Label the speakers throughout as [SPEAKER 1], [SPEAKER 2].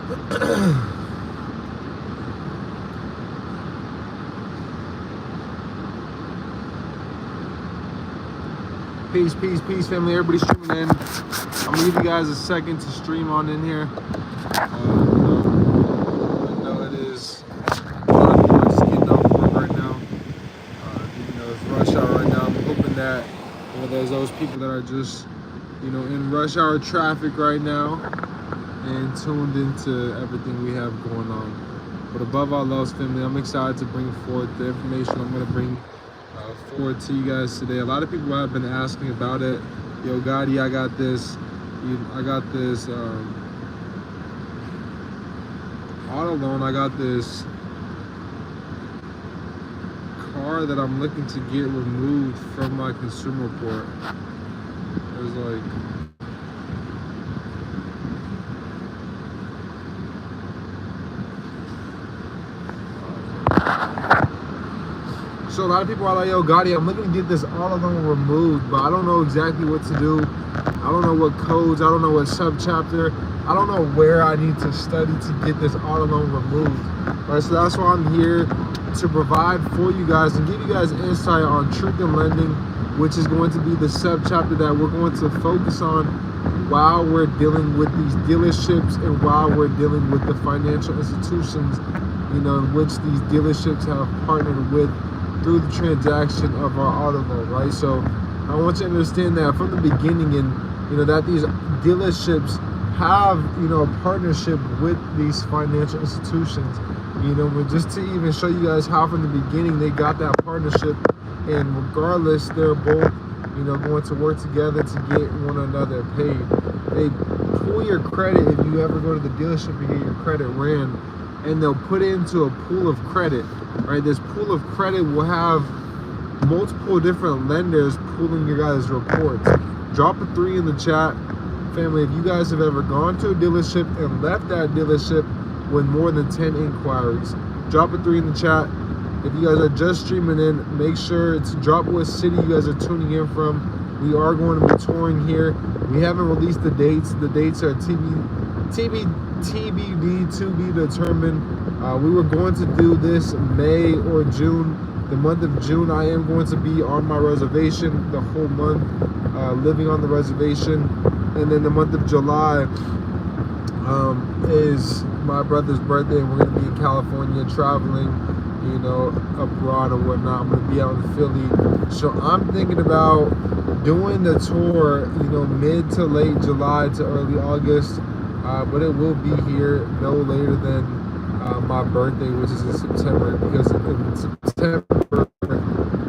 [SPEAKER 1] Peace, peace, peace, family. Everybody streaming in. I'm gonna give you guys a second to stream on in here. I know it is a lot of people just getting off work right now. It's rush hour right now. I'm hoping that there's those people that are just in rush hour traffic right now and tuned into everything we have going on. But above all else, family, I'm excited to bring forth the information I'm gonna bring forward to you guys today. A lot of people have been asking about it. Yo, Gotti, I got this auto loan. I got this car that I'm looking to get removed from my consumer report. There's like so a lot of people are like, yo, Gotti, I'm looking to get this auto loan removed, but I don't know exactly what to do. I don't know what codes, I don't know what subchapter, I don't know where I need to study to get this auto loan removed. Right, so that's why I'm here to provide for you guys and give you guys insight on truth in lending, which is going to be the subchapter that we're going to focus on while we're dealing with these dealerships and while we're dealing with the financial institutions, in which these dealerships have partnered with through the transaction of our auto loan, right? So I want you to understand that from the beginning, and that these dealerships have a partnership with these financial institutions, but just to even show you guys how from the beginning they got that partnership, and regardless, they're both going to work together to get one another paid. They pull your credit if you ever go to the dealership and get your credit ran, and they'll put it into a pool of credit, right? This pool of credit will have multiple different lenders pulling your guys' reports. Drop a 3 in the chat, family, if you guys have ever gone to a dealership and left that dealership with more than 10 inquiries. Drop a 3 in the chat. If you guys are just streaming in, make sure to drop what city you guys are tuning in from. We are going to be touring here. We haven't released the dates. The dates are TBD, to be determined. We were going to do this May or June. The month of June, I am going to be on my reservation the whole month, living on the reservation. And then the month of July is my brother's birthday, and we're going to be in California traveling, abroad or whatnot. I'm going to be out in Philly. So I'm thinking about doing the tour, mid to late July to early August. But it will be here no later than my birthday, which is in September, because in September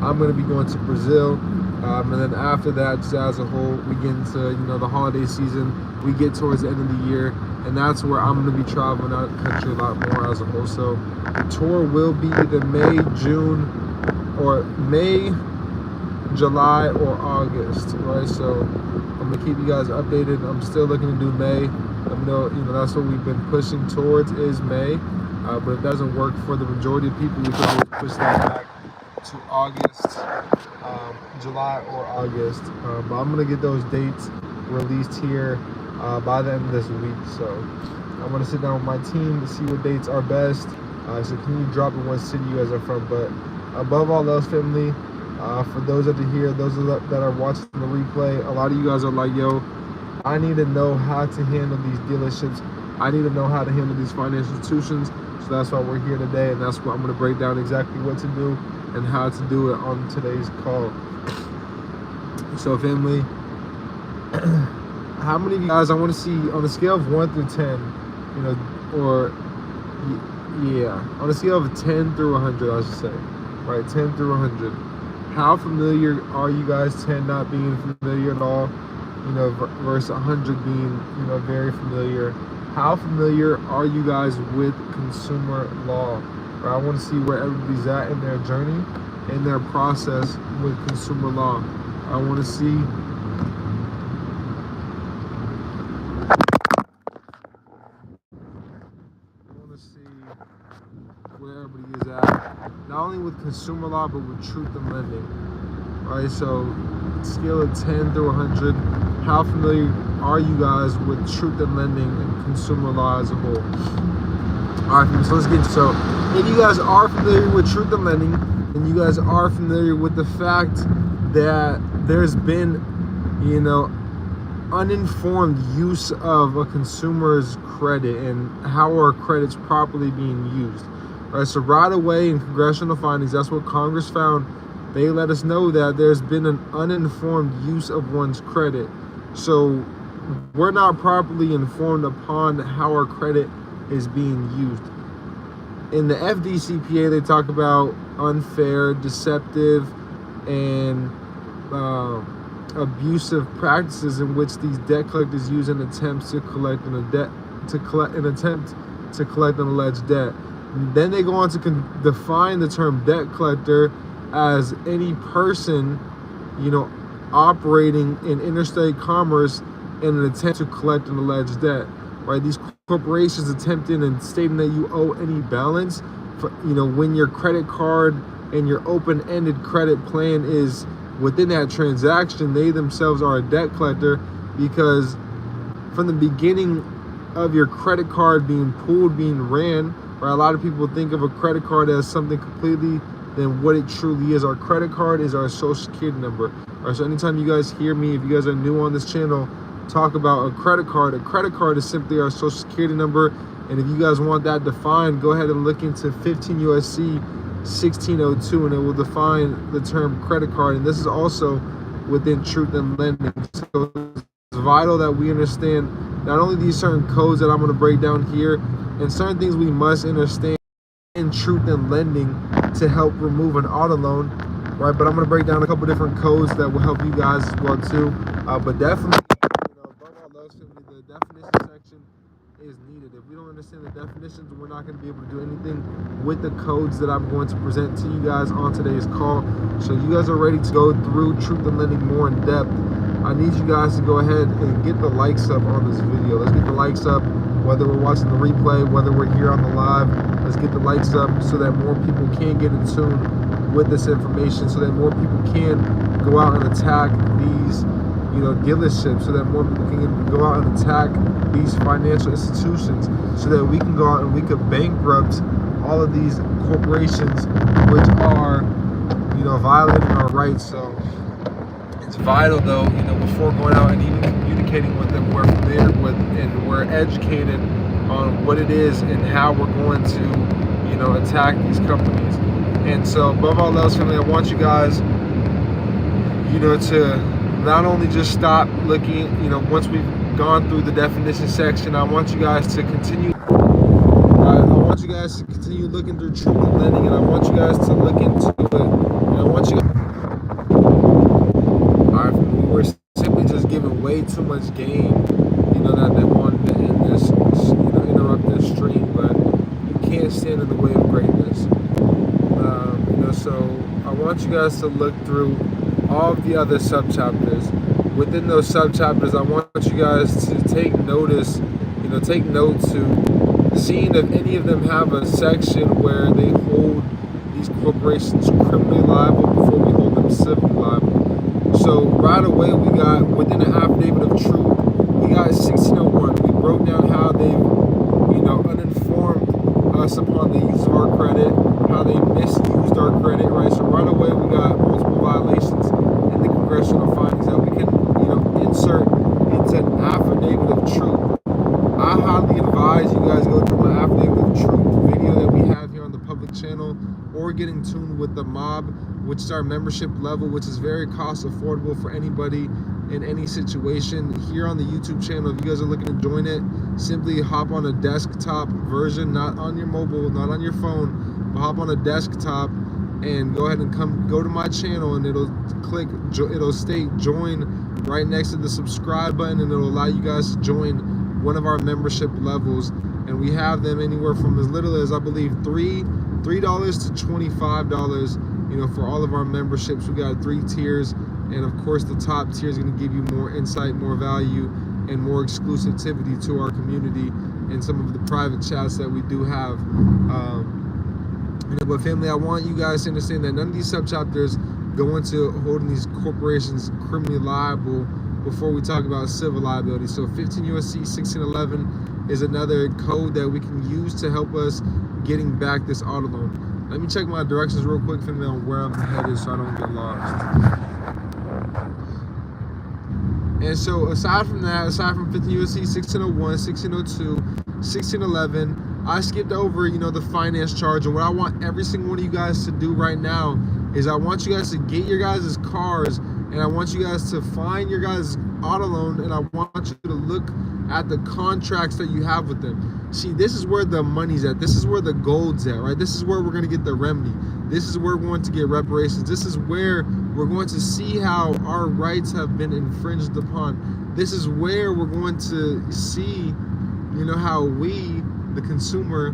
[SPEAKER 1] I'm going to be going to Brazil, and then after that, just as a whole, we get into the holiday season. We get towards the end of the year, and that's where I'm going to be traveling out of the country a lot more as a whole. So the tour will be either May, June, or May, July, or August, right? So I'm going to keep you guys updated. I'm still looking to do May. That's what we've been pushing towards, is May. But if it doesn't work for the majority of people, we can always push that back to August, July or August. But I'm going to get those dates released here by the end of this week. So I'm going to sit down with my team to see what dates are best. So can you drop in what city you guys are from? But above all else, family, for those that are here, those that are watching the replay, a lot of you guys are like, yo, I need to know how to handle these dealerships. I need to know how to handle these financial institutions. So that's why we're here today, and that's what I'm going to break down exactly what to do and how to do it on today's call. So family, how many of you guys, I want to see on a scale of 1 through 10, on a scale of 10 through 100, I should say, right, 10 through 100. How familiar are you guys? 10 not being familiar at all, versus 100 being, very familiar. How familiar are you guys with consumer law? Right? I want to see where everybody's at in their journey, in their process with consumer law. I want to see where everybody is at, not only with consumer law, but with truth in lending. All right, so scale of 10 through 100, how familiar are you guys with truth in lending and consumer law as a whole? All right, so let's get into, so if you guys are familiar with truth in lending, and you guys are familiar with the fact that there's been, you know, uninformed use of a consumer's credit and how our credit's properly being used. All right, so right away in congressional findings, that's what Congress found. They let us know that there's been an uninformed use of one's credit. So we're not properly informed upon how our credit is being used. In the FDCPA, they talk about unfair, deceptive, and abusive practices in which these debt collectors use in attempts to collect an alleged debt. And then they go on to define the term debt collector as any person, you know, operating in interstate commerce in an attempt to collect an alleged debt. Right? These corporations attempting and stating that you owe any balance, for, you know, when your credit card and your open-ended credit plan is within that transaction, they themselves are a debt collector, because from the beginning of your credit card being pulled, being ran, right? A lot of people think of a credit card as something completely than what it truly is. Our credit card is our social security number. All right, so anytime you guys hear me, if you guys are new on this channel, talk about a credit card is simply our social security number. And if you guys want that defined, go ahead and look into 15 USC 1602, and it will define the term credit card. And this is also within truth in lending. So it's vital that we understand not only these certain codes that I'm going to break down here, and certain things we must understand in truth in lending to help remove an auto loan, right? But I'm going to break down a couple different codes that will help you guys as well too. But definitely, above all else, the definition section is needed. If we don't understand the definitions, we're not going to be able to do anything with the codes that I'm going to present to you guys on today's call. So you guys are ready to go through truth in lending more in depth. I need you guys to go ahead and get the likes up on this video. Let's get the likes up, whether we're watching the replay, whether we're here on the live. Let's get the likes up so that more people can get in tune with this information, so that more people can go out and attack these, you know, dealerships, so that more people can go out and attack these financial institutions, so that we can go out and we could bankrupt all of these corporations which are, you know, violating our rights. So it's vital, though, you know, before going out and even communicating with them, we're familiar with and we're educated on what it is and how we're going to, you know, attack these companies. And so above all else, family, I want you guys, you know, to not only just stop looking, you know, once we've gone through the definition section, I want you guys to continue. I want you guys to continue looking through truth in lending, and I want you guys to look into it. And I want you guys. We're simply just giving way too much game, you know, that they wanted to end this, you know, interrupt this stream, but you can't stand in the way of greatness. You know, so I want you guys to look through all of the other subchapters. Within those subchapters, I want you guys to take notice, you know, take note to seeing if any of them have a section where they hold these corporations criminally liable before we hold them civilly liable. So right away, we got within the affidavit of truth, we got 1601. We broke down how they, you know, uninformed us upon the use of our credit, how they misused our credit, right? So right away, we got multiple violations in the congressional findings that we can, you know, insert into an affidavit of truth. I highly advise you guys go to my affidavit of truth video that we have here on the public channel, or get in tune with the mob, which is our membership level, which is very cost affordable for anybody in any situation. Here on the YouTube channel, if you guys are looking to join it, simply hop on a desktop version, not on your mobile, not on your phone, but hop on a desktop and go ahead and go to my channel, and it'll state join right next to the subscribe button, and it'll allow you guys to join one of our membership levels. And we have them anywhere from as little as, I believe, $3 to $25, you know, for all of our memberships. We got 3 tiers, and of course the top tier is going to give you more insight, more value, and more exclusivity to our community and some of the private chats that we do have. But family, I want you guys to understand that none of these subchapters go into holding these corporations criminally liable before we talk about civil liability. So 15 USC 1611 is another code that we can use to help us getting back this auto loan. Let me check my directions real quick for me on where I'm headed so I don't get lost. And so aside from that, aside from 15 USC 1601, 1602, 1611, I skipped over, you know, the finance charge. And what I want every single one of you guys to do right now is I want you guys to get your guys' cars, and I want you guys to find your guys' auto loan, and I want you to look at the contracts that you have with them. See, this is where the money's at. This is where the gold's at, right? This is where we're going to get the remedy. This is where we're going to get reparations. This is where we're going to see how our rights have been infringed upon. This is where we're going to see, you know, how we, the consumer,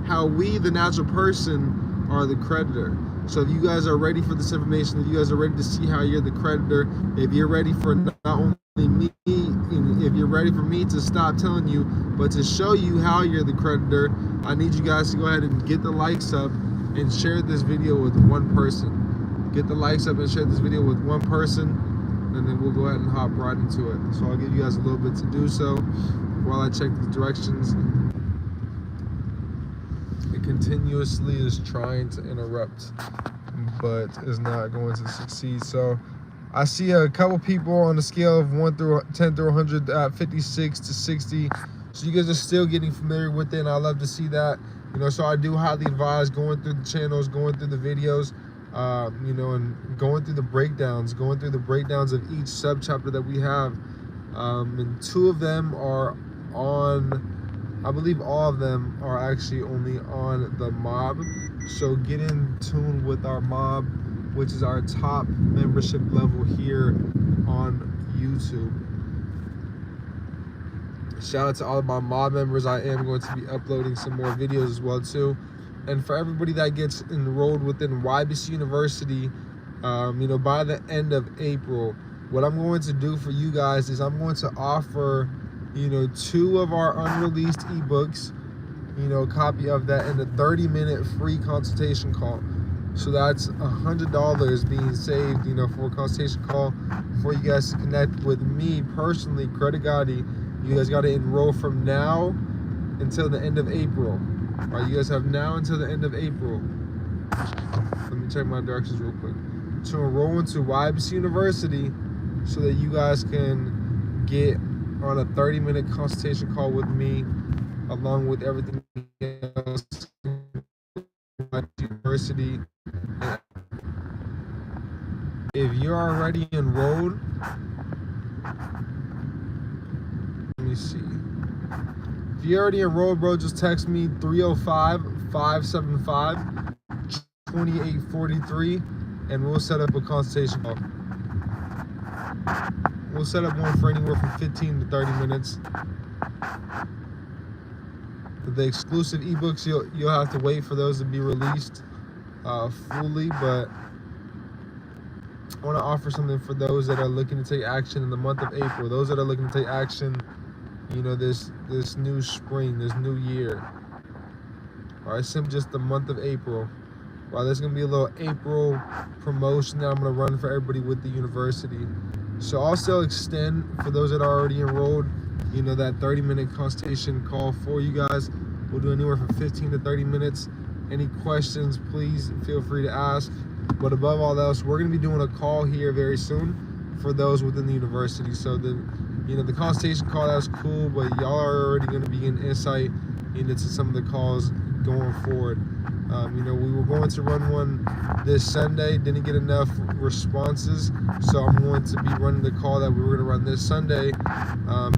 [SPEAKER 1] how we, the natural person, are the creditor. So if you guys are ready for this information, if you guys are ready to see how you're the creditor, if you're ready for not only me, if you're ready for me to stop telling you, but to show you how you're the creditor, I need you guys to go ahead and get the likes up and share this video with one person. Get the likes up and share this video with one person, and then we'll go ahead and hop right into it. So I'll give you guys a little bit to do so while I check the directions. It continuously is trying to interrupt, but is not going to succeed. So I see a couple people on the scale of 1 through 10 through 100 at 56 to 60. So you guys are still getting familiar with it, and I love to see that. You know, so I do highly advise going through the channels, going through the videos, you know, and going through the breakdowns of each sub-chapter that we have. And 2 of them are on, I believe all of them are actually only on the mob. So get in tune with our mob, which is our top membership level here on YouTube. Shout out to all of my mob members. I am going to be uploading some more videos as well too. And for everybody that gets enrolled within YBC University, you know, by the end of April, what I'm going to do for you guys is I'm going to offer, you know, 2 of our unreleased ebooks, you know, a copy of that, and a 30-minute free consultation call. So that's $100 being saved, you know, for a consultation call for you guys to connect with me personally, CreditGotti. You guys got to enroll from now until the end of April. All right, you guys have now until the end of April. Let me check my directions real quick. To enroll into YBC University so that you guys can get on a 30-minute consultation call with me, along with everything else. University. If you're already enrolled, let me see. If you're already enrolled, bro, just text me 305-575-2843, and we'll set up a consultation call. We'll set up one for anywhere from 15 to 30 minutes. The exclusive ebooks, you'll have to wait for those to be released fully, but I want to offer something for those that are looking to take action in the month of April. Those that are looking to take action, you know, this new spring, this new year. All right, simply just the month of April. Wow, there's gonna be a little April promotion that I'm gonna run for everybody with the university. So I'll still extend for those that are already enrolled, you know, that 30-minute consultation call for you guys. We'll do anywhere from 15 to 30 minutes. Any questions, please feel free to ask. But above all else, we're going to be doing a call here very soon for those within the university. So the consultation call, that's cool, but y'all are already going to be getting insight into some of the calls going forward. You know, we were going to run one this Sunday, didn't get enough responses, so I'm going to be running the call that we were going to run this Sunday,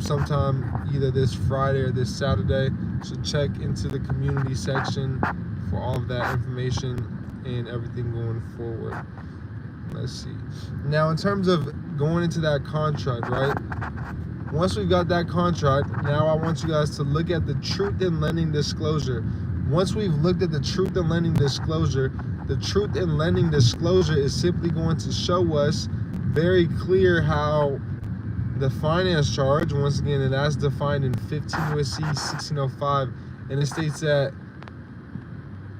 [SPEAKER 1] sometime either this Friday or this Saturday. So check into the community section for all of that information and everything going forward. Let's see. Now, in terms of going into that contract, right? Once we've got that contract, now I want you guys to look at the truth in lending disclosure. Once we've looked at the truth in lending disclosure, the truth in lending disclosure is simply going to show us very clear how the finance charge, once again, and that's defined in 15 USC 1605, and it states that,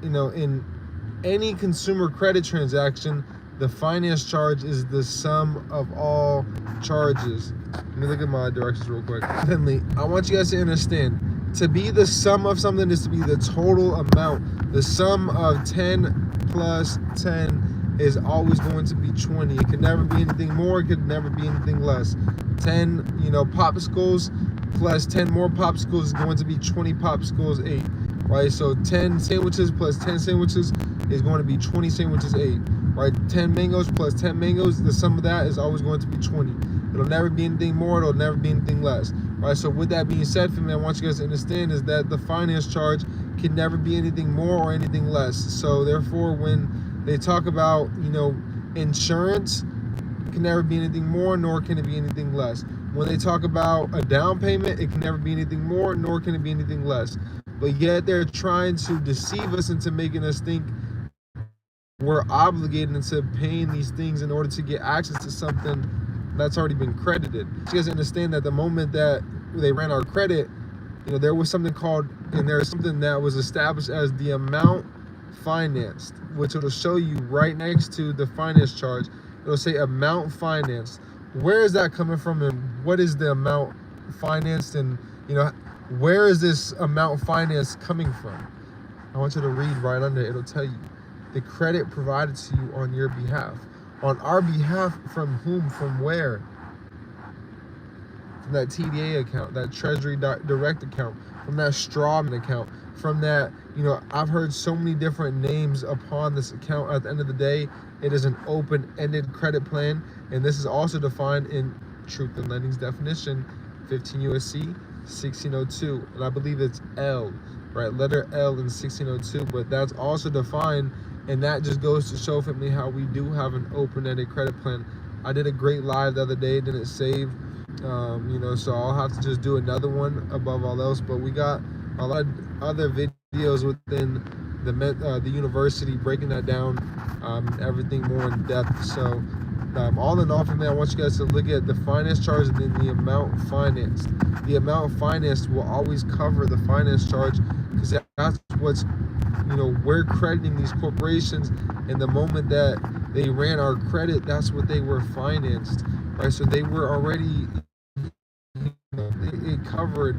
[SPEAKER 1] you know, in any consumer credit transaction, the finance charge is the sum of all charges. Let me look at my directions real quick. Finally, I want you guys to understand, to be the sum of something is to be the total amount. The sum of 10 plus 10 is always going to be 20. It can never be anything more, it could never be anything less. 10, popsicles plus 10 more popsicles is going to be 20 popsicles, 8. Right, so 10 sandwiches plus 10 sandwiches is going to be 20 sandwiches, 8. Right, 10 mangoes plus 10 mangoes, the sum of that is always going to be 20. It'll never be anything more, it'll never be anything less. Right, so with that being said, family, I want you guys to understand is that the finance charge can never be anything more or anything less. So therefore, when they talk about, insurance, it can never be anything more, nor can it be anything less. When they talk about a down payment, it can never be anything more, nor can it be anything less. But yet they're trying to deceive us into making us think we're obligated into paying these things in order to get access to something that's already been credited. You guys understand that the moment that they ran our credit, there was something called, and there's something that was established as the amount financed, which it'll show you right next to the finance charge. It'll say amount financed. Where is that coming from, and what is the amount financed, and where is this amount finance coming from? I want you to read right under it. It'll tell you the credit provided to you on your behalf. On our behalf, from whom, from where? From that TDA account, that Treasury Direct account, from that Strawman account, from that, I've heard so many different names upon this account. At the end of the day, it is an open-ended credit plan, and this is also defined in Truth in Lending's definition, 15 USC 1602, and I believe it's L, right? Letter L in 1602, but that's also defined, and that just goes to show for me how we do have an open-ended credit plan. I did a great live the other day, didn't save, so I'll have to just do another one above all else. But we got a lot of other videos within the university breaking that down, everything more in depth. So all in all, for me, I want you guys to look at the finance charge and then the amount financed. The amount financed will always cover the finance charge, because that's what's, we're crediting these corporations, and the moment that they ran our credit, that's what they were financed, right? So they were already, it covered,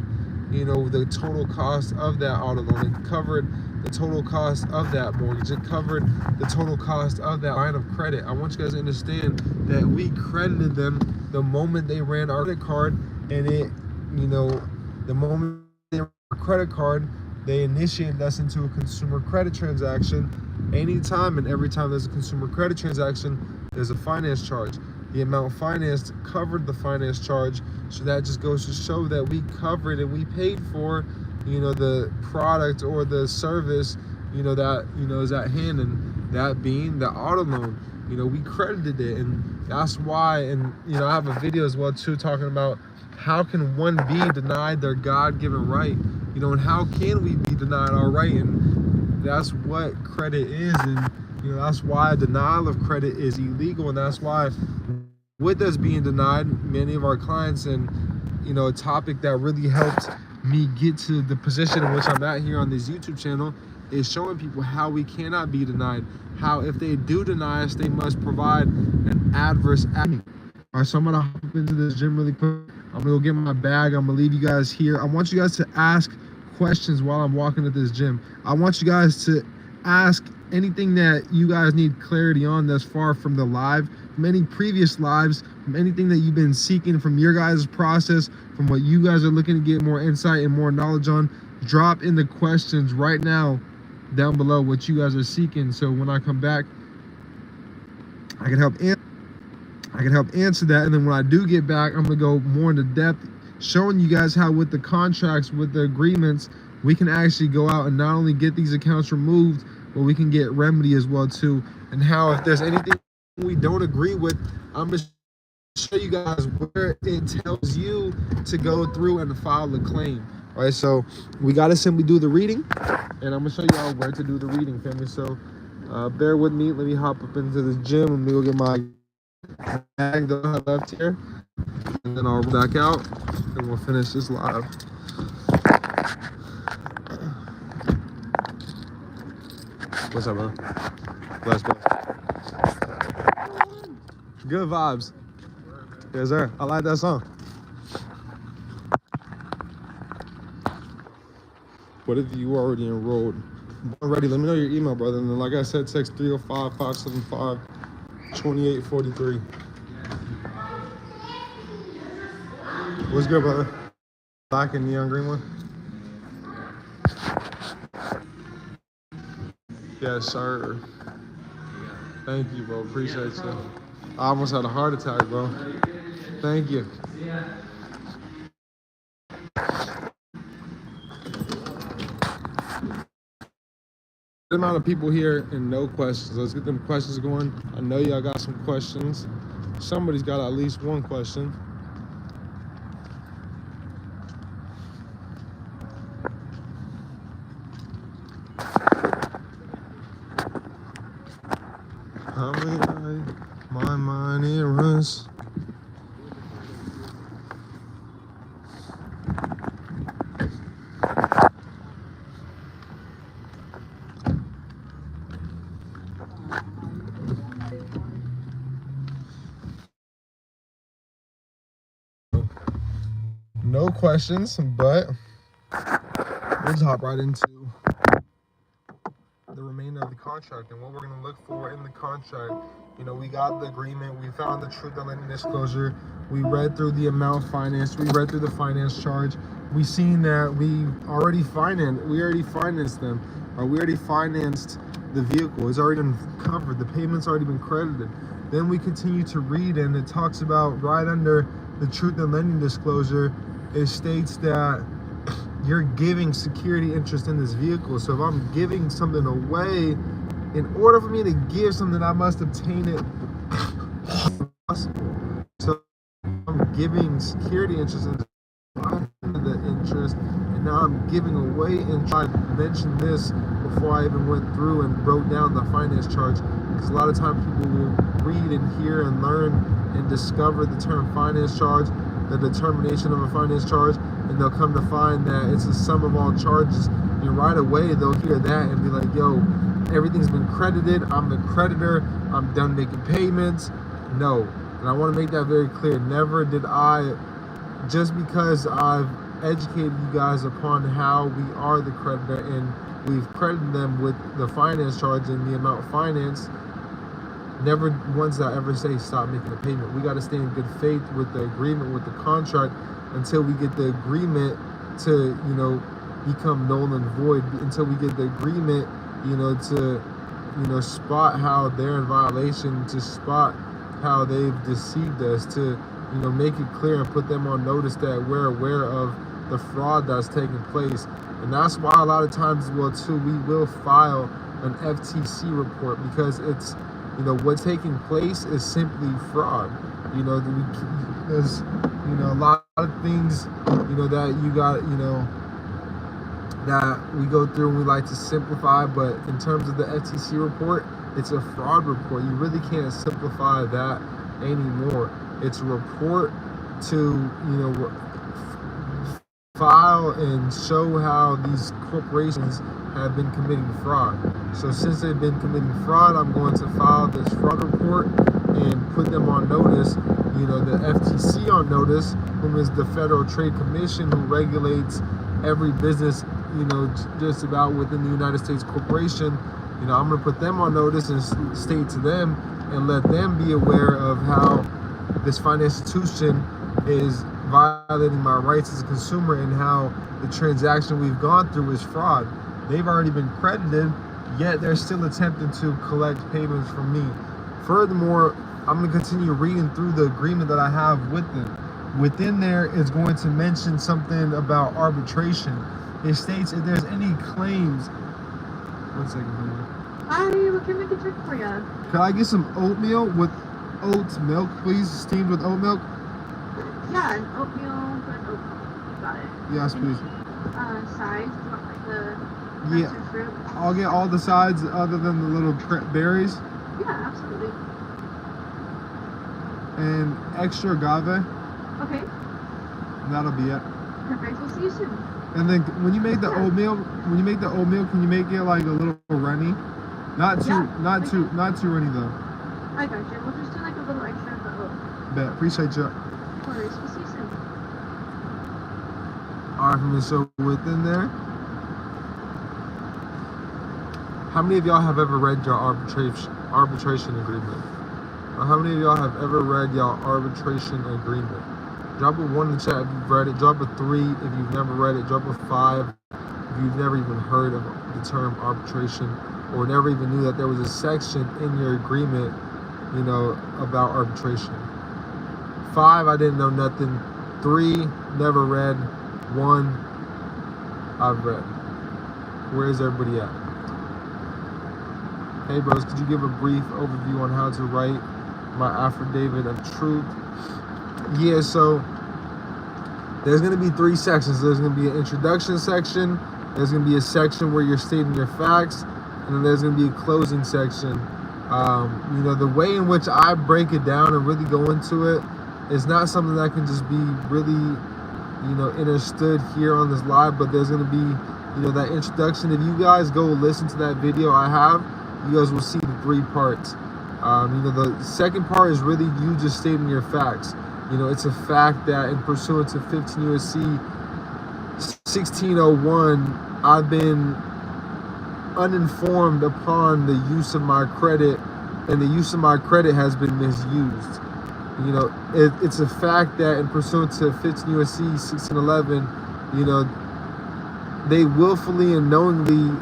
[SPEAKER 1] the total cost of that auto loan. It covered the total cost of that mortgage. It covered the total cost of that line of credit. I want you guys to understand that we credited them the moment they ran our credit card, and it, the moment they ran our credit card, they initiated us into a consumer credit transaction. Anytime and every time there's a consumer credit transaction, there's a finance charge. The amount financed covered the finance charge, so that just goes to show that we covered and we paid for, the product or the service, that, is at hand, and that being the auto loan. We credited it, and that's why, and, I have a video as well too talking about how can one be denied their God-given right, and how can we be denied our right, and that's what credit is, and, that's why denial of credit is illegal, and that's why with us being denied, many of our clients, and, a topic that really helped me get to the position in which I'm at here on this YouTube channel is showing people how we cannot be denied, how if they do deny us, they must provide an adverse action. All right, so I'm gonna hop into this gym really quick. I'm gonna go get my bag. I'm gonna leave you guys here. I want you guys to ask questions while I'm walking at this gym. I want you guys to ask anything that you guys need clarity on thus far from the live, from any previous lives, from anything that you've been seeking from your guys' process, from what you guys are looking to get more insight and more knowledge on. Drop in the questions right now down below what you guys are seeking, so when I come back, I can help answer that. And then when I do get back, I'm gonna go more into depth, showing you guys how with the contracts, with the agreements, we can actually go out and not only get these accounts removed, but we can get remedy as well too. And how if there's anything we don't agree with, I'm gonna show you guys where it tells you to go through and file a claim. All right, so we gotta simply do the reading, and I'm gonna show you all where to do the reading, family. So bear with me. Let me hop up into the gym. Let me go get my bag that I left here, and then I'll back out and we'll finish this live. What's up, man? Let's go. Good vibes. Yes, sir. I like that song. What if you already enrolled? I'm ready. Let me know your email, brother. And then, like I said, text 305-575-2843. What's good, brother? Black and neon green one? Yes, sir. Thank you, bro. Appreciate you. I almost had a heart attack, bro. Thank you. The amount of people here and no questions. Let's get them questions going. I know y'all got some questions. Somebody's got at least one question. How many my money runs? No questions, but we'll just hop right into the remainder of the contract and what we're going to look for in the contract. You know, we got the agreement, we found the truth on lending disclosure, we read through the amount financed, we read through the finance charge, we seen that we already financed them, or we already financed the vehicle. It's already been covered, the payment's already been credited. Then we continue to read, and it talks about right under the truth and lending disclosure, it states that you're giving security interest in this vehicle. So if I'm giving something away, in order for me to give something, I must obtain it possible. So I'm giving security interest in the interest, and now I'm giving away interest. I mentioned this before I even went through and wrote down the finance charge, because a lot of times people will read and hear and learn and discover the term finance charge, the determination of a finance charge, and they'll come to find that it's the sum of all charges, and right away they'll hear that and be like, yo, everything's been credited, I'm the creditor, I'm done making payments. No, and I want to make that very clear. Never did I, just because I've educated you guys upon how we are the creditor and we've credited them with the finance charge and the amount financed, never once did I ever say stop making a payment. We got to stay in good faith with the agreement, with the contract, until we get the agreement to, you know, become null and void, until we get the agreement, you know, to, you know, spot how they're in violation, to spot how they've deceived us, to, you know, make it clear and put them on notice that we're aware of the fraud that's taking place. And that's why a lot of times as well too, we will file an FTC report, because it's, you know, what's taking place is simply fraud. You know, there's, you know, a lot of things, you know, that you got, you know, that we go through and we like to simplify, but in terms of the FTC report, it's a fraud report. You really can't simplify that anymore. It's a report to, you know, file and show how these corporations have been committing fraud. So since they've been committing fraud, I'm going to file this fraud report and put them on notice, you know, the FTC on notice, whom is the Federal Trade Commission, who regulates every business, you know, just about within the United States corporation. You know, I'm going to put them on notice and state to them and let them be aware of how this financial institution is violating my rights as a consumer and how the transaction we've gone through is fraud. They've already been credited, yet they're still attempting to collect payments from me. Furthermore, I'm going to continue reading through the agreement that I have with them. Within there is going to mention something about arbitration. It states if there's any claims. One second, honey.
[SPEAKER 2] We can make a check for you.
[SPEAKER 1] Can I get some oatmeal with oat milk, please? Steamed with oat milk?
[SPEAKER 2] Yeah, an oatmeal with oat milk. You got it.
[SPEAKER 1] Yes, please.
[SPEAKER 2] Sides? Do you want like the
[SPEAKER 1] nuts and fruit? I'll get all the sides other than the little berries.
[SPEAKER 2] Yeah, absolutely.
[SPEAKER 1] And extra agave.
[SPEAKER 2] Okay.
[SPEAKER 1] And that'll be it.
[SPEAKER 2] Perfect. We'll see you soon.
[SPEAKER 1] And then when you make the oatmeal, can you make it like a little runny? Not too runny though.
[SPEAKER 2] I got you. We'll just do like a little extra of the oat.
[SPEAKER 1] Bet. Appreciate you.
[SPEAKER 2] Of course. We'll see you soon.
[SPEAKER 1] Alright, so within there, How many of y'all have ever read your arbitration agreement? Or how many of y'all have ever read your arbitration agreement? Drop a 1 in the chat if you've read it. Drop a 3 if you've never read it. Drop a 5 if you've never even heard of the term arbitration or never even knew that there was a section in your agreement, you know, about arbitration. 5, I didn't know nothing. 3, never read. 1, I've read. Where is everybody at? Hey bros, could you give a brief overview on how to write my affidavit of truth? Yeah, so there's going to be 3 sections. There's going to be an introduction section, there's going to be a section where you're stating your facts, and then there's going to be a closing section. You know, the way in which I break it down and really go into it is not something that can just be really, you know, understood here on this live, but there's going to be, you know, that introduction. If you guys go listen to that video I have, you guys will see the 3 parts. You know, the second part is really you just stating your facts. You know, it's a fact that in pursuant to 15 U.S.C. 1601, I've been uninformed upon the use of my credit, and the use of my credit has been misused. You know, it's a fact that in pursuant to 15 U.S.C. 1611, you know, they willfully and knowingly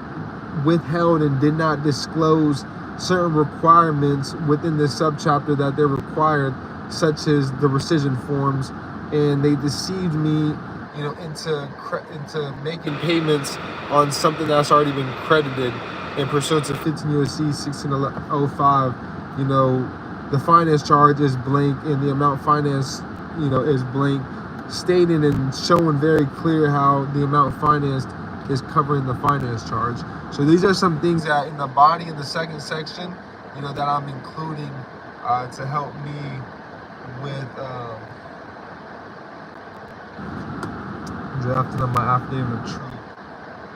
[SPEAKER 1] withheld and did not disclose certain requirements within the subchapter that they're required, such as the rescission forms, and they deceived me, you know, into making payments on something that's already been credited in pursuant to 15 U.S.C. 1605. You know, the finance charge is blank and the amount financed, you know, is blank, stating and showing very clear how the amount financed is covering the finance charge. So these are some things that in the body in the second section, you know, that I'm including to help me with drafting of my affidavit of truth.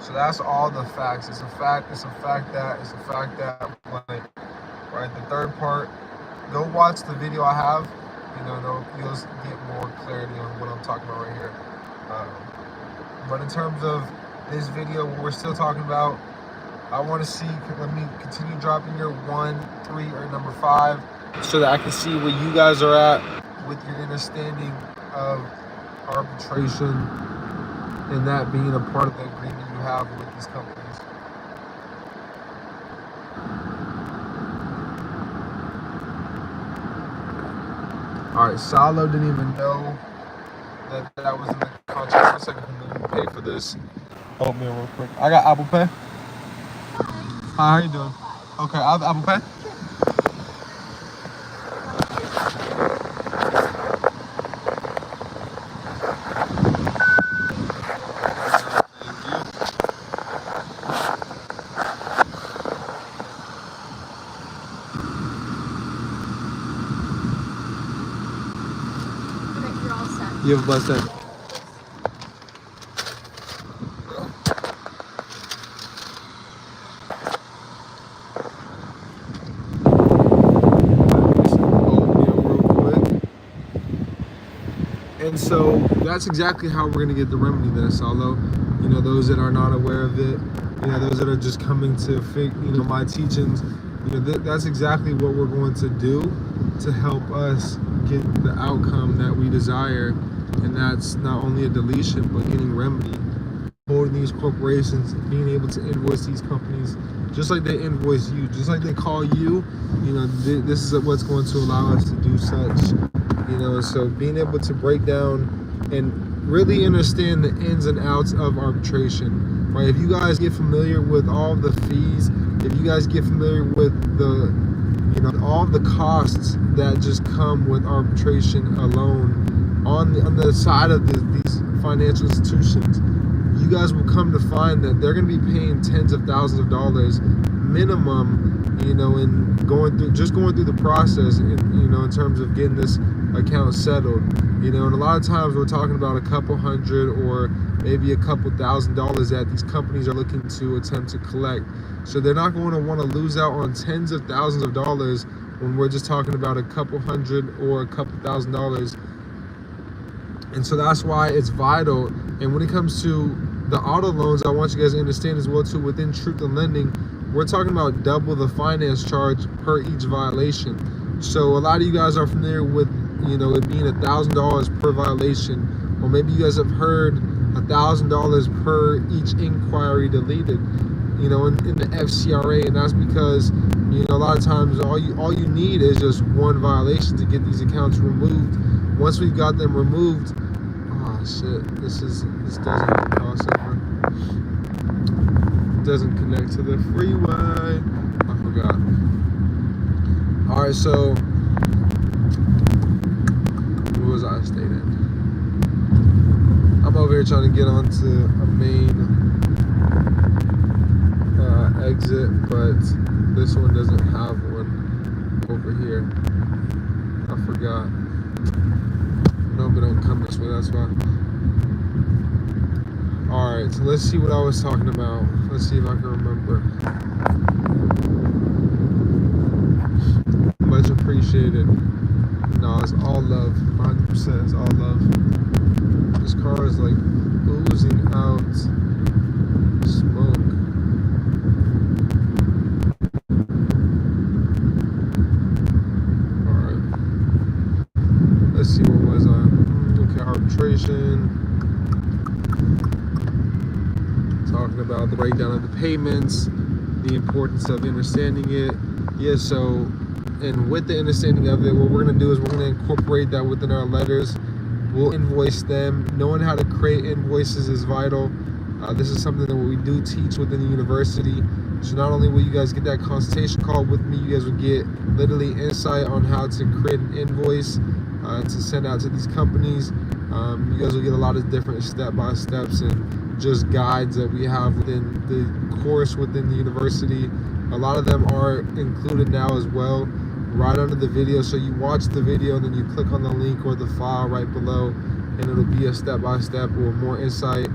[SPEAKER 1] So that's all the facts. It's a fact, it's a fact that, it's a fact that, blank. Right, the third part, go watch the video I have, you know, you'll get more clarity on what I'm talking about right here. But in terms of this video, what we're still talking about, I want to see, let me continue dropping your 1, 3, or number 5 so that I can see where you guys are at with your understanding of arbitration and that being a part of the agreement you have with these companies. All right, Salo didn't even know that was in the contract. For a second, let me pay for this. Help me real quick. I got Apple Pay. Hi, how you doing? Okay, I have Apple Pay. You have a blessed day. And so that's exactly how we're going to get the remedy there, Salo. You know, those that are not aware of it, you know, those that are just coming to, you know, my teachings, you know, that's exactly what we're going to do to help us get the outcome that we desire. And that's not only a deletion, but getting remedy, holding these corporations, being able to invoice these companies, just like they invoice you, just like they call you, you know, this is what's going to allow us to do such, you know. So being able to break down and really understand the ins and outs of arbitration, right? If you guys get familiar with all the fees, if you guys get familiar with the, you know, all the costs that just come with arbitration alone, on the side of these financial institutions, you guys will come to find that they're going to be paying tens of thousands of dollars minimum, you know, in going through the process, you know, in terms of getting this account settled, you know. And a lot of times we're talking about a couple hundred or maybe a couple $1,000s that these companies are looking to attempt to collect. So they're not going to want to lose out on tens of thousands of dollars when we're just talking about a couple hundred or a couple $1,000s. And so that's why it's vital. And when it comes to the auto loans, I want you guys to understand as well too, within Truth in Lending, we're talking about double the finance charge per each violation. So a lot of you guys are familiar with, you know, it being $1,000 per violation, or maybe you guys have heard $1,000 per each inquiry deleted, you know, in the FCRA, and that's because, you know, a lot of times all you need is just one violation to get these accounts removed. Once we've got them removed, oh shit, this doesn't cross over. Doesn't connect to the freeway. I forgot. All right, so where was I stating? I'm over here trying to get onto a main exit, but this one doesn't have one over here. I forgot. No, but don't come this way, that's why. Alright, so let's see what I was talking about. Let's see if I can remember. Much appreciated. No, it's all love. 100%, it's all love. This car is like oozing out smoke. Alright. Let's see, what was I? Okay, arbitration. Talking about the breakdown of the payments, the importance of understanding it. Yeah, so, and with the understanding of it, what we're going to do is we're going to incorporate that within our letters. We'll invoice them. Knowing how to create invoices is vital. This is something that we do teach within the university. So not only will you guys get that consultation call with me, you guys will get literally insight on how to create an invoice to send out to these companies. You guys will get a lot of different step-by-steps and just guides that we have within the course within the university. A lot of them are included now as well, right under the video. So you watch the video and then you click on the link or the file right below, and it'll be a step-by-step or more insight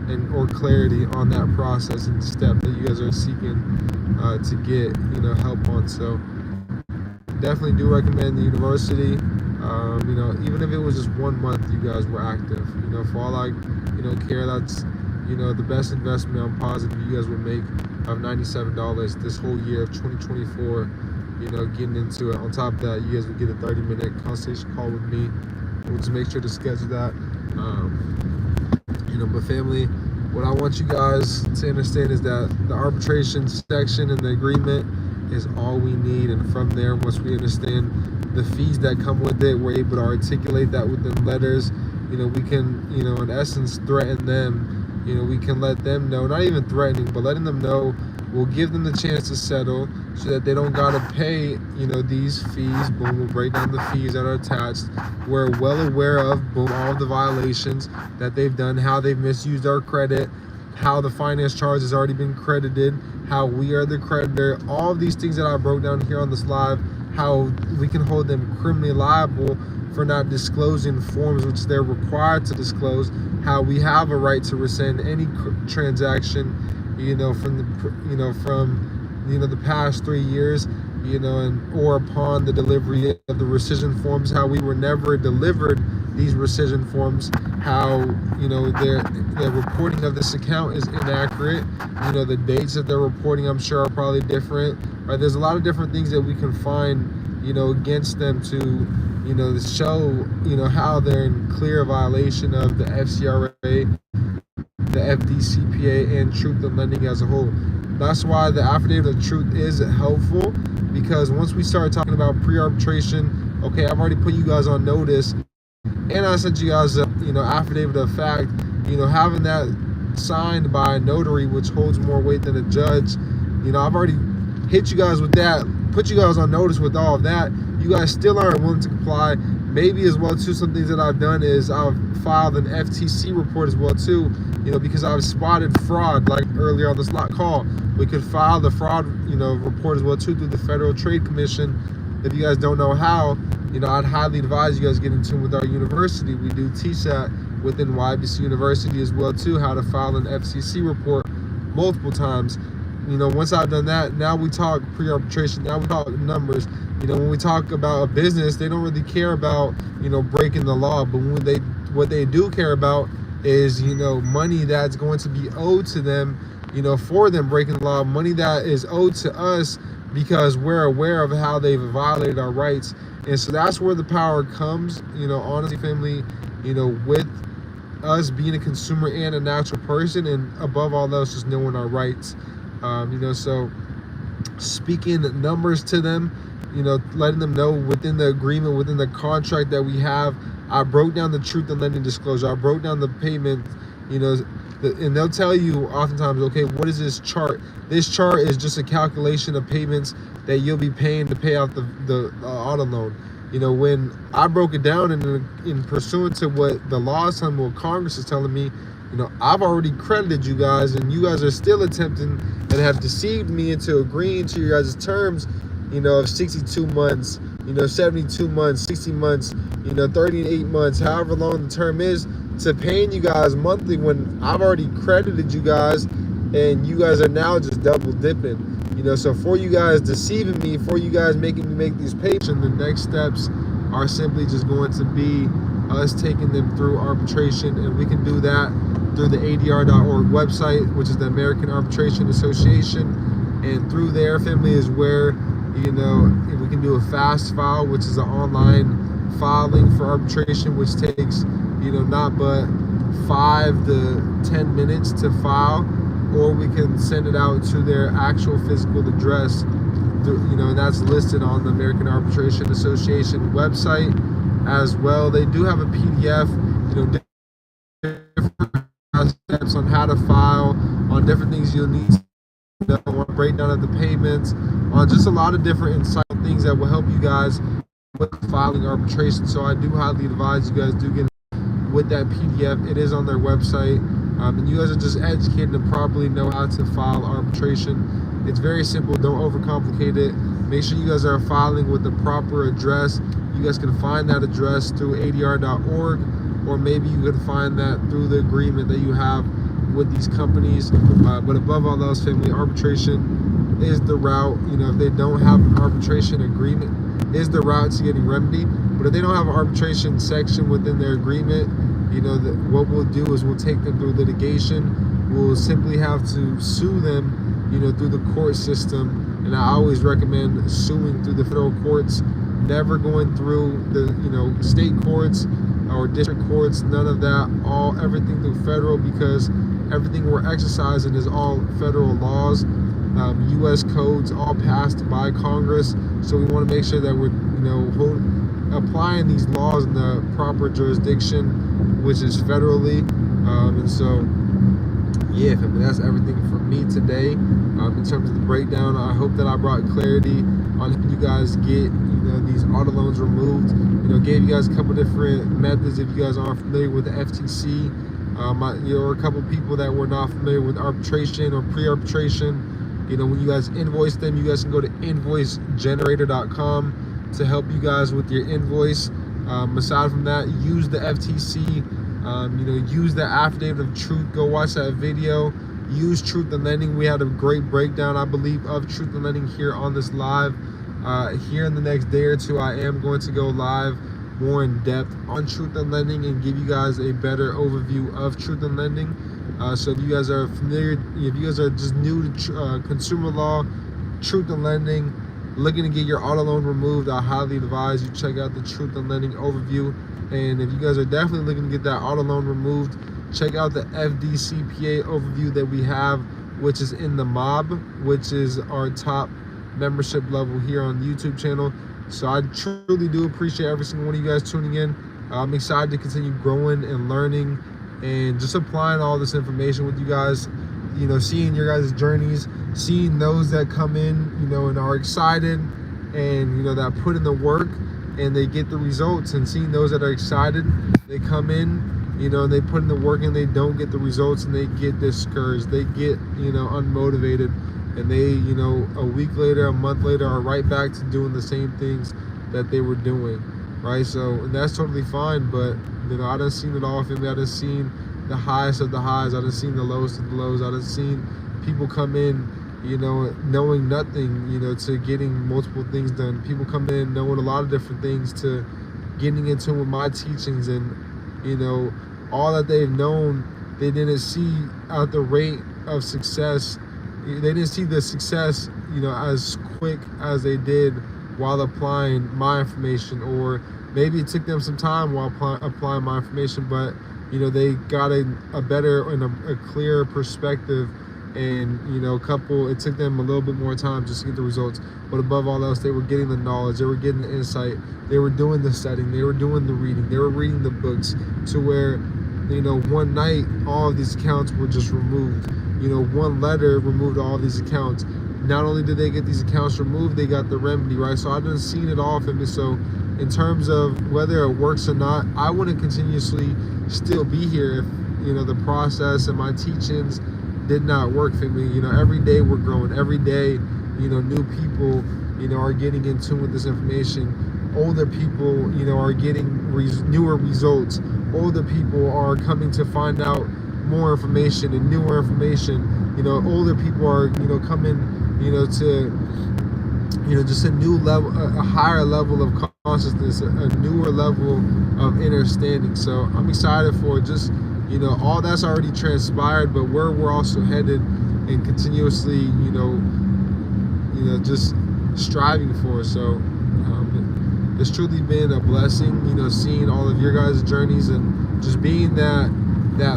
[SPEAKER 1] and or clarity on that process and step that you guys are seeking to get, you know, help on. So definitely do recommend the university. You know, even if it was just 1 month you guys were active, you know, for all I, you know, care, that's, you know, the best investment I'm positive you guys would make of $97 this whole year of 2024, you know, getting into it. On top of that, you guys would get a 30-minute consultation call with me. We'll just make sure to schedule that. You know, but family, what I want you guys to understand is that the arbitration section and the agreement is all we need, and from there, once we understand the fees that come with it, we're able to articulate that within letters. You know, we can, you know, in essence, threaten them. You know, we can let them know, not even threatening, but letting them know, we'll give them the chance to settle so that they don't gotta pay, you know, these fees. Boom, we'll break down the fees that are attached. We're well aware of, boom, all of the violations that they've done, how they've misused our credit, how the finance charge has already been credited, how we are the creditor, all of these things that I broke down here on this live, how we can hold them criminally liable for not disclosing forms which they're required to disclose, how we have a right to rescind any transaction, you know, from the, you know, the past 3 years, you know, and or upon the delivery of the rescission forms, how we were never delivered these rescission forms, how, you know, their reporting of this account is inaccurate. You know, the dates that they're reporting, I'm sure, are probably different, right? There's a lot of different things that we can find, you know, against them to, you know, show, you know, how they're in clear violation of the FCRA, the FDCPA, and truth in lending as a whole. That's why the affidavit of truth is helpful, because once we start talking about pre-arbitration, okay, I've already put you guys on notice, and I sent you guys a, you know, affidavit of fact. You know, having that signed by a notary, which holds more weight than a judge, you know, I've already hit you guys with that, put you guys on notice with all of that. You guys still aren't willing to comply. Maybe as well too, some things that I've done is I've filed an FTC report as well too, you know, because I've spotted fraud. Like earlier on this call, we could file the fraud, you know, report as well too through the Federal Trade Commission. If you guys don't know how, you know, I'd highly advise you guys get in tune with our university. We do teach that within YBC University as well too, how to file an FCC report multiple times. You know, once I've done that, now we talk pre-arbitration, now we talk numbers. You know, when we talk about a business, they don't really care about, you know, breaking the law, but what they do care about is, you know, money that's going to be owed to them, you know, for them breaking the law, money that is owed to us because we're aware of how they've violated our rights. And so that's where the power comes, you know, honestly, family, you know, with us being a consumer and a natural person, and above all else, just knowing our rights. You know, so speaking numbers to them, you know, letting them know within the agreement, within the contract that we have. I broke down the truth and lending disclosure. I broke down the payment, you know, and they'll tell you oftentimes, okay, what is this chart? This chart is just a calculation of payments that you'll be paying to pay out the auto loan. You know, when I broke it down in pursuant to what the law is telling me, what Congress is telling me, you know, I've already credited you guys, and you guys are still attempting and have deceived me into agreeing to your guys' terms, you know, of 62 months, you know, 72 months, 60 months, you know, 38 months, however long the term is, to paying you guys monthly when I've already credited you guys, and you guys are now just double dipping. You know, so for you guys deceiving me, for you guys making me make these payments, and the next steps are simply just going to be us taking them through arbitration, and we can do that through the ADR.org website, which is the American Arbitration Association. And through there, family, is where, you know, we can do a fast file, which is an online filing for arbitration, which takes, you know, not but 5 to 10 minutes to file, or we can send it out to their actual physical address, you know, and that's listed on the American Arbitration Association website as well. They do have a PDF, you know, different steps on how to file, on different things you'll need to know, on breakdown of the payments, on just a lot of different insightful things that will help you guys with filing arbitration. So I do highly advise you guys do get with that PDF. It is on their website, and you guys are just educated to properly know how to file arbitration. It's very simple. Don't overcomplicate it. Make sure you guys are filing with the proper address. You guys can find that address through ADR.org, or maybe you could find that through the agreement that you have with these companies. But above all else, family, arbitration is the route. You know, if they don't have an arbitration agreement, is the route to getting remedy. But if they don't have an arbitration section within their agreement, you know, what we'll do is we'll take them through litigation. We'll simply have to sue them, you know, through the court system. And I always recommend suing through the federal courts, never going through the, you know, state courts or district courts, none of that, everything through federal, because everything we're exercising is all federal laws, U.S. codes, all passed by Congress. So we want to make sure that we're, you know, applying these laws in the proper jurisdiction, which is federally. And so, yeah, family, that's everything from me today. In terms of the breakdown, I hope that I brought clarity on helping you guys get, you know, these auto loans removed. You know, gave you guys a couple different methods if you guys aren't familiar with the FTC. You know, a couple people that were not familiar with arbitration or pre-arbitration. You know, when you guys invoice them, you guys can go to invoicegenerator.com to help you guys with your invoice. Aside from that, use the FTC. You know, use the Affidavit of Truth. Go watch that video. Use Truth and Lending. We had a great breakdown, I believe, of Truth and Lending here on this live. Here in the next day or two, I am going to go live more in depth on Truth and Lending and give you guys a better overview of Truth and Lending. So if you guys are familiar, if you guys are just new to consumer law, Truth and Lending, looking to get your auto loan removed, I highly advise you check out the Truth and Lending overview. And if you guys are definitely looking to get that auto loan removed, check out the FDCPA overview that we have, which is in the mob, which is our top membership level here on the YouTube channel. So I truly do appreciate every single one of you guys tuning in. I'm excited to continue growing and learning and just applying all this information with you guys, you know, seeing your guys' journeys, seeing those that come in, you know, and are excited and, you know, that put in the work and they get the results, and seeing those that are excited, they come in, you know, and they put in the work and they don't get the results and they get discouraged, they get, you know, unmotivated, and they, you know, a week later, a month later, are right back to doing the same things that they were doing, right? So, and that's totally fine, but, you know, I done seen it all, family. I done seen the highest of the highs, I done seen the lowest of the lows, I done seen people come in, you know, knowing nothing, you know, to getting multiple things done. People come in knowing a lot of different things to getting into with my teachings, and, you know, all that they've known, they didn't see at the rate of success. They didn't see the success, you know, as quick as they did while applying my information, or maybe it took them some time while applying my information, but you know, they got a better and a clearer perspective, and you know, it took them a little bit more time just to get the results. But above all else, they were getting the knowledge, they were getting the insight, they were doing the studying, they were doing the reading, they were reading the books, to where, you know, one night all of these accounts were just removed. You know, one letter removed all of these accounts. Not only did they get these accounts removed, they got the remedy, right? So I done seen it all for me. So in terms of whether it works or not, I wouldn't continuously still be here if, you know, the process and my teachings did not work for me. You know, every day we're growing. Every day, you know, new people, you know, are getting in tune with this information. Older people, you know, are getting newer results. Older people are coming to find out more information and newer information. You know, older people are, you know, coming, you know, to, you know, just a new level, a higher level of consciousness, a newer level of understanding. So I'm excited for just, you know, all that's already transpired, but where we're also headed, and continuously, you know, just striving for. So it's truly been a blessing, you know, seeing all of your guys' journeys and just being that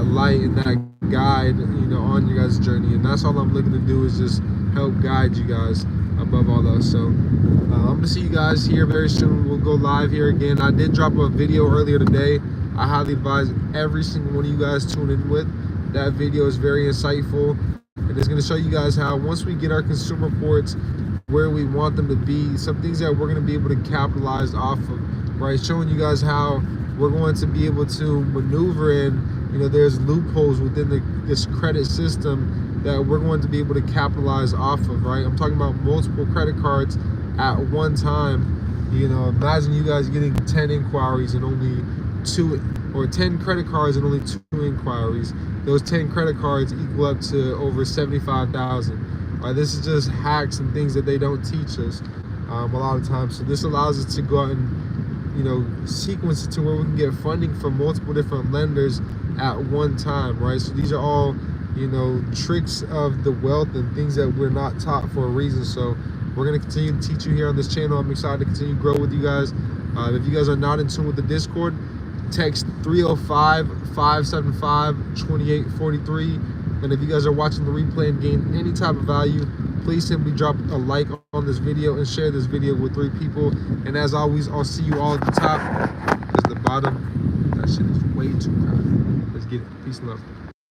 [SPEAKER 1] light and that guide, you know, on your guys' journey. And that's all I'm looking to do, is just help guide you guys above all else. So I'm gonna see you guys here very soon. We'll go live here again. I did drop a video earlier today. I highly advise every single one of you guys tune in with. That video is very insightful, and it's gonna show you guys how, once we get our consumer reports where we want them to be, some things that we're gonna be able to capitalize off of, right? Showing you guys how we're going to be able to maneuver in, you know, there's loopholes within this credit system that we're going to be able to capitalize off of, right? I'm talking about multiple credit cards at one time. You know, imagine you guys getting 10 inquiries and only 2, or 10 credit cards and only 2 inquiries. Those 10 credit cards equal up to over 75,000. Right? This is just hacks and things that they don't teach us a lot of times. So this allows us to go out and, you know, sequence it to where we can get funding from multiple different lenders at one time, right? So these are all, you know, tricks of the wealth and things that we're not taught for a reason. So we're going to continue to teach you here on this channel. I'm excited to continue to grow with you guys. If you guys are not in tune with the Discord, text 305-575-2843. And if you guys are watching the replay and gain any type of value, please simply drop a like on this video and share this video with 3 people. And as always, I'll see you all at the top, because the bottom, that shit is way too crowded. Let's get it. Peace and love.